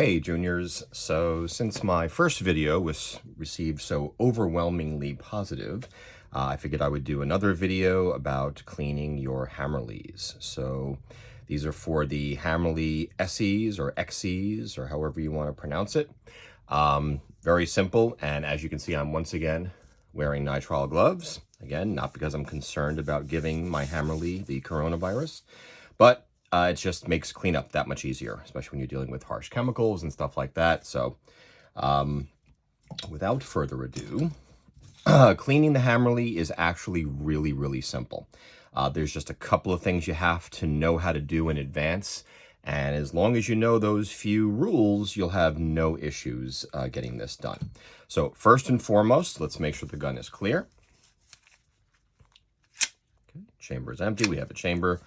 Hey juniors, so since my first video was received so overwhelmingly positive, I figured I would do another video about cleaning your Hammerlis. So these are for the Hammerli Xses or Xses or however you want to pronounce it. Very simple, and as you can see, I'm once again wearing nitrile gloves. Again, not because I'm concerned about giving my Hammerli the coronavirus, but it just makes cleanup that much easier, especially when you're dealing with harsh chemicals and stuff like that. So without further ado, cleaning the Hammerli is actually really simple. There's just a couple of things you have to know how to do in advance. And as long as you know those few rules, you'll have no issues getting this done. So first and foremost, let's make sure the gun is clear. Okay, chamber is empty. We have a chamber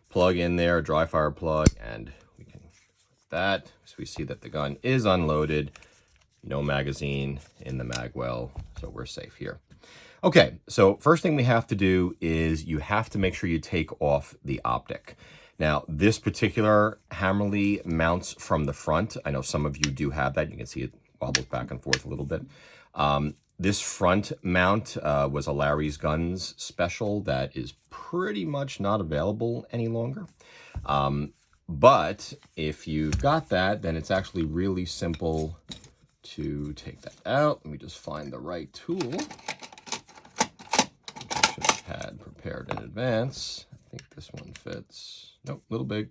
plug in there, a dry fire plug, and we can put that. So we see that the gun is unloaded, no magazine in the mag well, so we're safe here. Okay, so first thing we have to do is you have to make sure you take off the optic. Now, this particular Hammerli mounts from the front. I know some of you do have that. You can see it wobbles back and forth a little bit. This front mount was a Larry's Guns special that is pretty much not available any longer. But if you've got that, then it's actually really simple to take that out. Let me just find the right tool. I should have had prepared in advance. I think this one fits. Nope, a little big.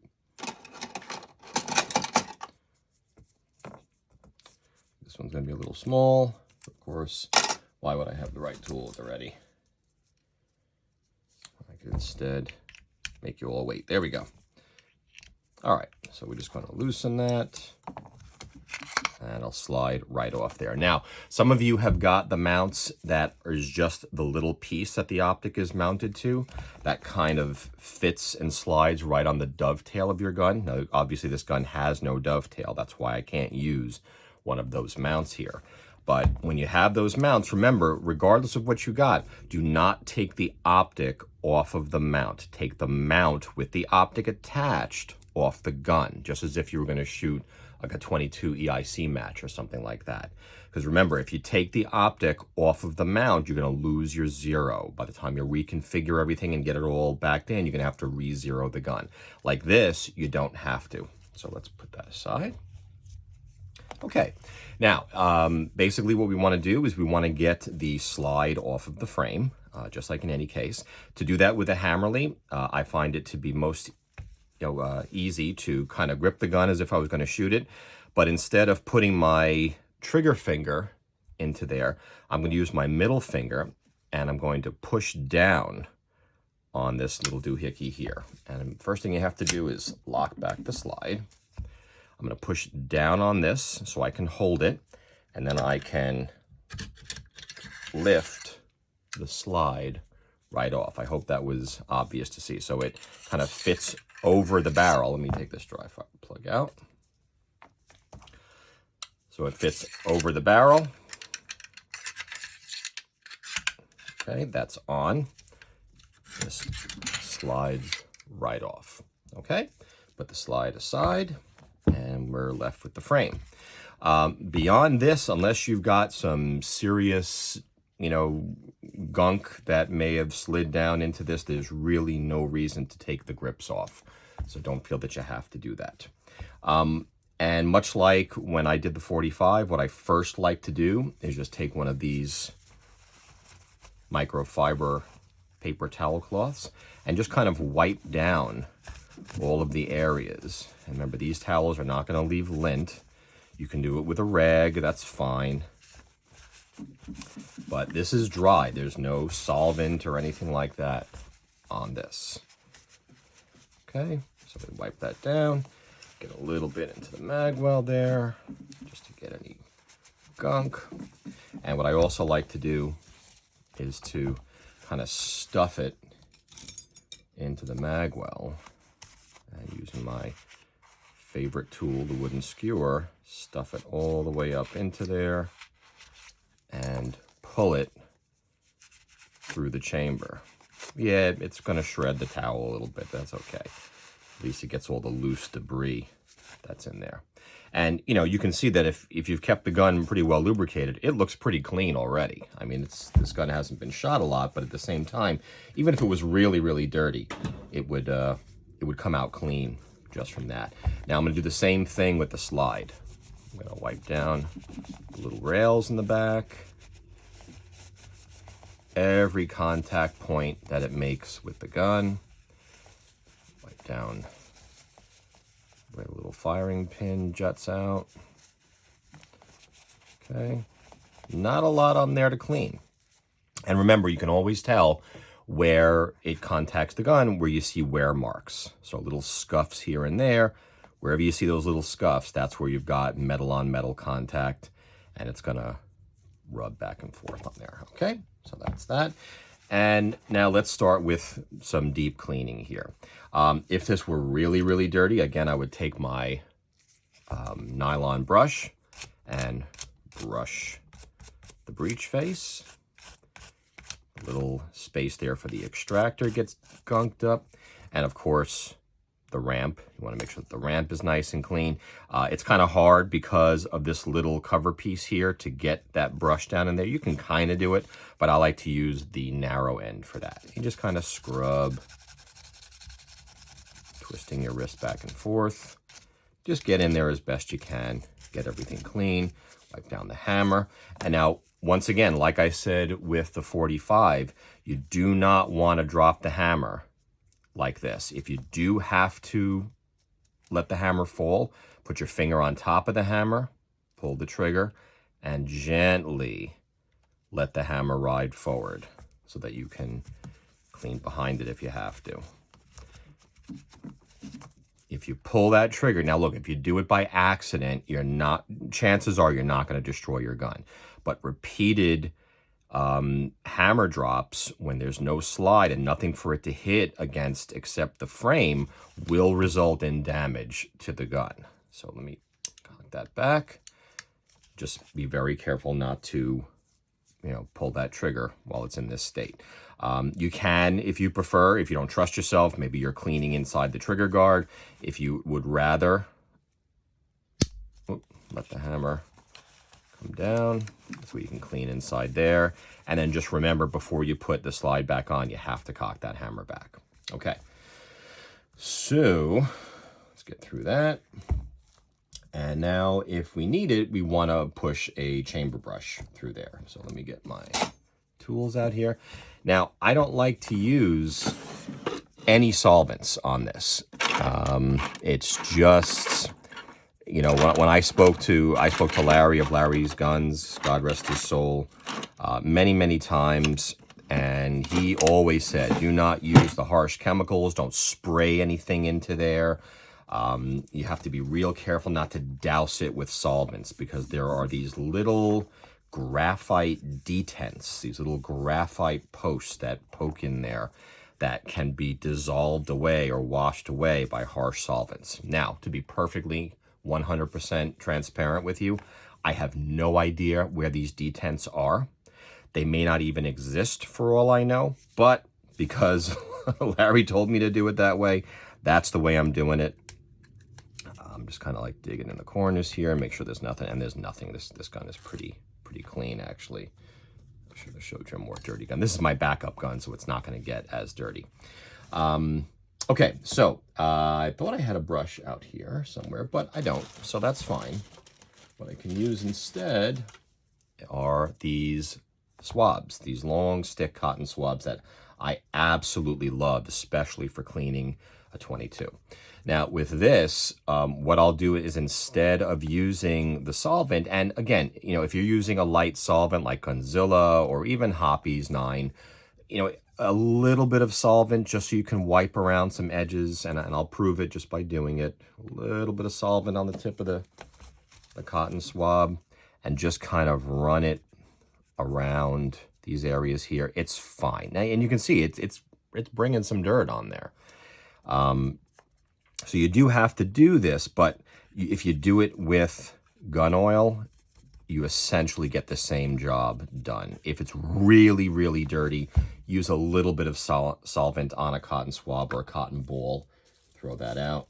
This one's going to be a little small. Of course, why would I have the right tools already? I could instead make you all wait. There we go. All right, so we're just going to loosen that, and I'll slide right off there. Now, some of you have got the mounts that is just the little piece that the optic is mounted to. That kind of fits and slides right on the dovetail of your gun. Now, obviously, this gun has no dovetail. That's why I can't use one of those mounts here. But when you have those mounts, remember, regardless of what you got, do not take the optic off of the mount. Take the mount with the optic attached off the gun, just as if you were going to shoot like a 22 EIC match or something like that. Because remember, if you take the optic off of the mount, you're going to lose your zero. By the time you reconfigure everything and get it all back in, you're going to have to re-zero the gun. Like this, you don't have to. So let's put that aside. Okay, now, basically what we want to do is we want to get the slide off of the frame, just like in any case. To do that with a Hammerli, I find it to be most easy to kind of grip the gun as if I was going to shoot it. But instead of putting my trigger finger into there, I'm going to use my middle finger, and I'm going to push down on this little doohickey here. And the first thing you have to do is lock back the slide. I'm going to push down on this so I can hold it, and then I can lift the slide right off. I hope that was obvious to see. So it kind of fits over the barrel. Let me take this dry fire plug out. So it fits over the barrel. Okay, that's on. This slides right off. Okay, put the slide aside, and we're left with the frame. Beyond this, unless you've got some serious, gunk that may have slid down into this, there's really no reason to take the grips off. So don't feel that you have to do that. And much like when I did the 45, what I first like to do is just take one of these microfiber paper towel cloths and just kind of wipe down all of the areas. And remember, these towels are not going to leave lint. You can do it with a rag, that's fine. But this is dry. There's no solvent or anything like that on this. Okay, so we wipe that down. Get a little bit into the mag well there, just to get any gunk. And what I also like to do is to kind of stuff it into the mag well. And using my favorite tool, the wooden skewer, stuff it all the way up into there and pull it through the chamber. Yeah, it's going to shred the towel a little bit. That's okay. At least it gets all the loose debris that's in there. And, you know, you can see that if you've kept the gun pretty well lubricated, it looks pretty clean already. I mean, this gun hasn't been shot a lot, but at the same time, even if it was really, really dirty, it would come out clean just from that. Now I'm going to do the same thing with the slide. I'm going to wipe down the little rails in the back. Every contact point that it makes with the gun. Wipe down where the little firing pin juts out. Okay. Not a lot on there to clean. And remember, you can always tell where it contacts the gun, where you see wear marks. So little scuffs here and there. Wherever you see those little scuffs, that's where you've got metal on metal contact, and it's gonna rub back and forth on there. Okay, so that's that. And now let's start with some deep cleaning here. If this were really, really dirty, again, I would take my nylon brush and brush the breech face. A little space there for the extractor gets gunked up. And of course, the ramp. You want to make sure that the ramp is nice and clean. It's kind of hard because of this little cover piece here to get that brush down in there. You can kind of do it, but I like to use the narrow end for that. You just kind of scrub, twisting your wrist back and forth. Just get in there as best you can. Get everything clean. Wipe down the hammer. And now, once again, like I said with the 45, you do not want to drop the hammer like this. If you do have to let the hammer fall, put your finger on top of the hammer, pull the trigger, and gently let the hammer ride forward so that you can clean behind it if you have to. If you pull that trigger, now look, if you do it by accident, chances are you're not going to destroy your gun. But repeated hammer drops when there's no slide and nothing for it to hit against except the frame will result in damage to the gun. So let me cock that back. Just be very careful not to, pull that trigger while it's in this state. You can, if you prefer, if you don't trust yourself, maybe you're cleaning inside the trigger guard. If you would rather, let the hammer come down so you can clean inside there. And then just remember, before you put the slide back on, you have to cock that hammer back. Okay. So let's get through that. And now if we need it, we want to push a chamber brush through there. So let me get my tools out here. Now, I don't like to use any solvents on this. It's just, when I spoke to Larry of Larry's Guns, God rest his soul, many, many times, and he always said, do not use the harsh chemicals, don't spray anything into there. You have to be real careful not to douse it with solvents because there are these little graphite detents, these little graphite posts that poke in there that can be dissolved away or washed away by harsh solvents. Now, to be perfectly 100% transparent with you, I have no idea where these detents are. They may not even exist for all I know, but because Larry told me to do it that way, that's the way I'm doing it. I'm just kind of like digging in the corners here and make sure there's nothing, and there's nothing. This gun is pretty clean, actually. I should have showed you a more dirty gun. This is my backup gun, so it's not going to get as dirty. Okay, so I thought I had a brush out here somewhere, but I don't, so that's fine. What I can use instead are these swabs, these long stick cotton swabs that I absolutely love, especially for cleaning a 22. Now with this, what I'll do is instead of using the solvent, and again, if you're using a light solvent like Gunzilla or even Hoppy's 9, a little bit of solvent just so you can wipe around some edges, and I'll prove it just by doing it. A little bit of solvent on the tip of the cotton swab and just kind of run it around these areas here. It's fine. Now, and you can see it's bringing some dirt on there. So you do have to do this, but if you do it with gun oil, you essentially get the same job done. If it's really, really dirty, use a little bit of solvent on a cotton swab or a cotton ball. Throw that out.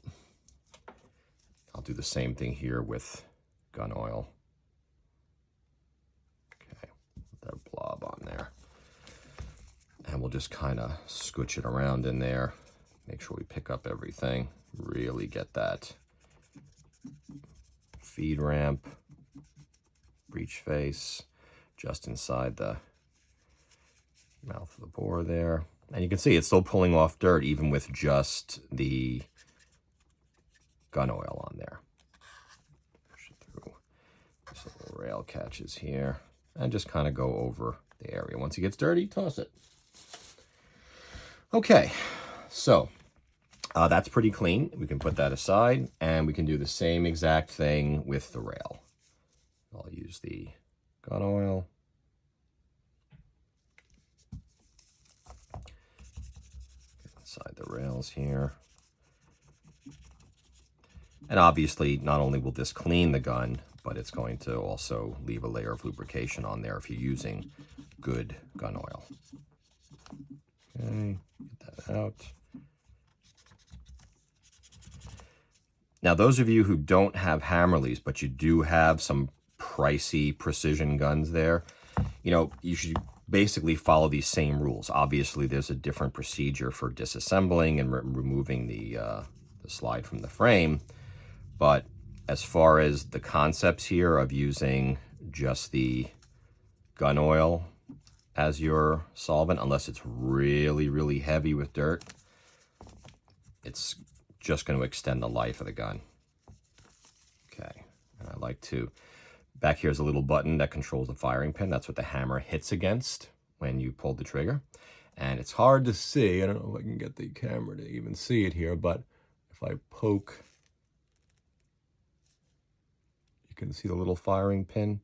I'll do the same thing here with gun oil. Okay, put that blob on there. And we'll just kind of scooch it around in there. Make sure we pick up everything. Really get that feed ramp, breech face, just inside the mouth of the bore there. And you can see it's still pulling off dirt even with just the gun oil on there. Push it through these little rail catches here and just kind of go over the area. Once it gets dirty, toss it. Okay, so that's pretty clean. We can put that aside, and we can do the same exact thing with the rail. I'll use the gun oil. Get inside the rails here. And obviously, not only will this clean the gun, but it's going to also leave a layer of lubrication on there if you're using good gun oil. Okay, get that out. Now, those of you who don't have Hammerlis, but you do have some pricey precision guns there, you know, you should basically follow these same rules. Obviously, there's a different procedure for disassembling and removing the slide from the frame. But as far as the concepts here of using just the gun oil as your solvent, unless it's really, really heavy with dirt, it's just going to extend the life of the gun. Okay, and I like to, back here's a little button that controls the firing pin. That's what the hammer hits against when you pull the trigger. And it's hard to see. I don't know if I can get the camera to even see it here, but if I poke, you can see the little firing pin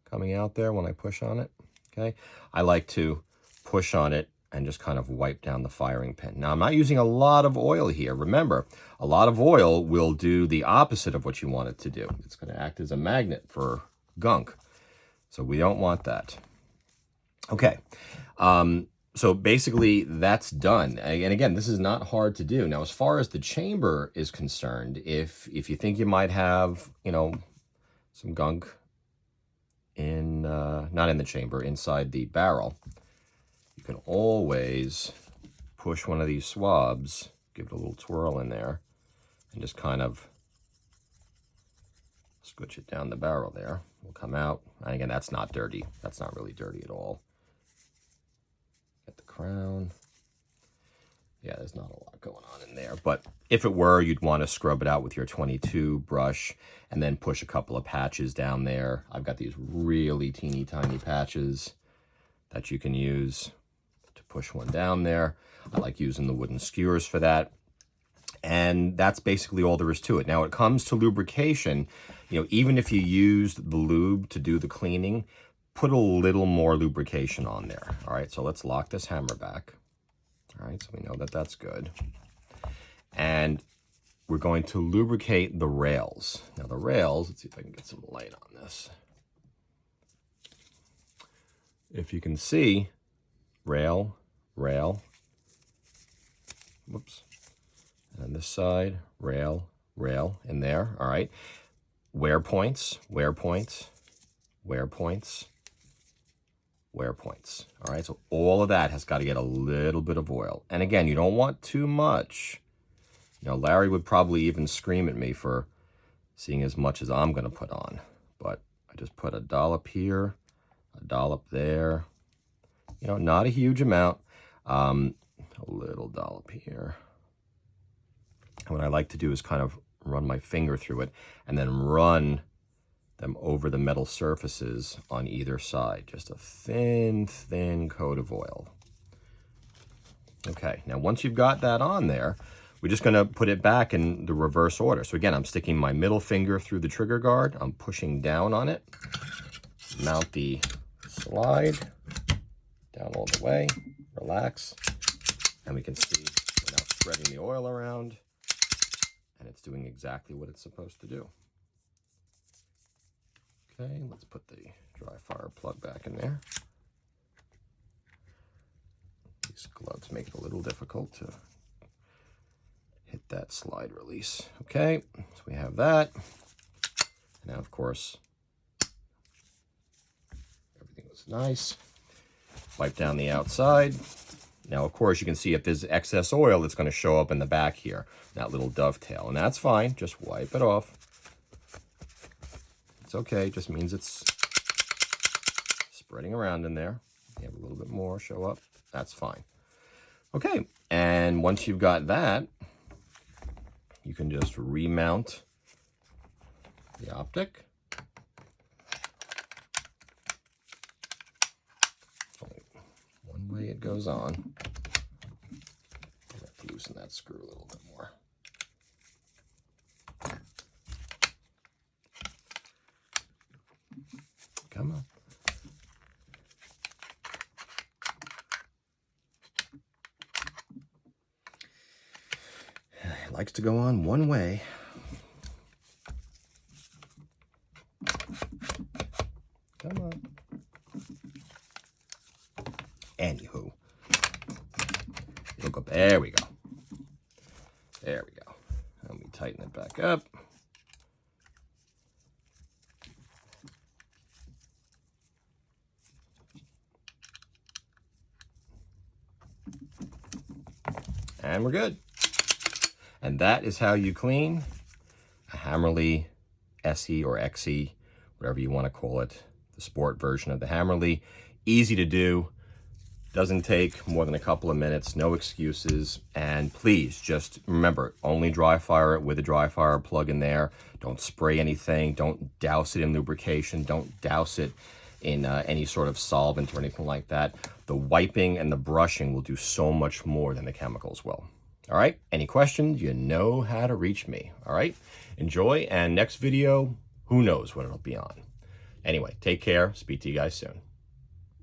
coming out there when I push on it. Okay, I like to push on it and just kind of wipe down the firing pin. Now, I'm not using a lot of oil here. Remember, a lot of oil will do the opposite of what you want it to do. It's going to act as a magnet for gunk. So we don't want that. Okay, so basically that's done. And again, this is not hard to do. Now, as far as the chamber is concerned, if you think you might have, you know, some gunk in, not in the chamber, inside the barrel, you can always push one of these swabs, give it a little twirl in there, and just kind of scooch it down the barrel there. Will come out. And again, that's not dirty. That's not really dirty at all. Get the crown. Yeah, there's not a lot going on in there. But if it were, you'd want to scrub it out with your 22 brush and then push a couple of patches down there. I've got these really teeny tiny patches that you can use to push one down there. I like using the wooden skewers for that. And that's basically all there is to it. Now, it comes to lubrication. You know, even if you used the lube to do the cleaning, put a little more lubrication on there. All right, so let's lock this hammer back. All right, so we know that that's good. And we're going to lubricate the rails. Now, the rails, let's see if I can get some light on this. If you can see, rail, rail, whoops. And on this side, rail, rail in there, all right. Wear points, wear points, wear points, wear points. All right, so all of that has got to get a little bit of oil. And again, you don't want too much. You know, Larry would probably even scream at me for seeing as much as I'm going to put on. But I just put a dollop here, a dollop there. You know, not a huge amount. A little dollop here. And what I like to do is kind of run my finger through it and then run them over the metal surfaces on either side. Just a thin, thin coat of oil. Okay, now once you've got that on there, we're just gonna put it back in the reverse order. So again, I'm sticking my middle finger through the trigger guard. I'm pushing down on it. Mount the slide down all the way, relax. And we can see we're now spreading the oil around and it's doing exactly what it's supposed to do. Okay, let's put the dry fire plug back in there. These gloves make it a little difficult to hit let that slide release. Okay, so we have that. Now, of course, everything was nice. Wipe down the outside. Now, of course, you can see if there's excess oil, it's going to show up in the back here, that little dovetail. And that's fine. Just wipe it off. It's okay. It just means it's spreading around in there. You have a little bit more show up. That's fine. Okay. And once you've got that, you can just remount the optic. Only one way it goes on. I have to loosen that screw a little bit more. Come on. It likes to go on one way. Come on. Anywho. Look up. There we go. There we go. Let me tighten it back up. And we're good. And that is how you clean a Hammerli Xesse or Xesse, whatever you want to call it, the sport version of the Hammerli. Easy to do. Doesn't take more than a couple of minutes. No excuses. And please just remember, only dry fire it with a dry fire plug in there. Don't spray anything. Don't douse it in lubrication. Don't douse it in any sort of solvent or anything like that. The wiping and the brushing will do so much more than the chemicals will. All right, any questions, you know how to reach me. All right, enjoy, and next video, who knows what it'll be on. Anyway, take care. Speak to you guys soon.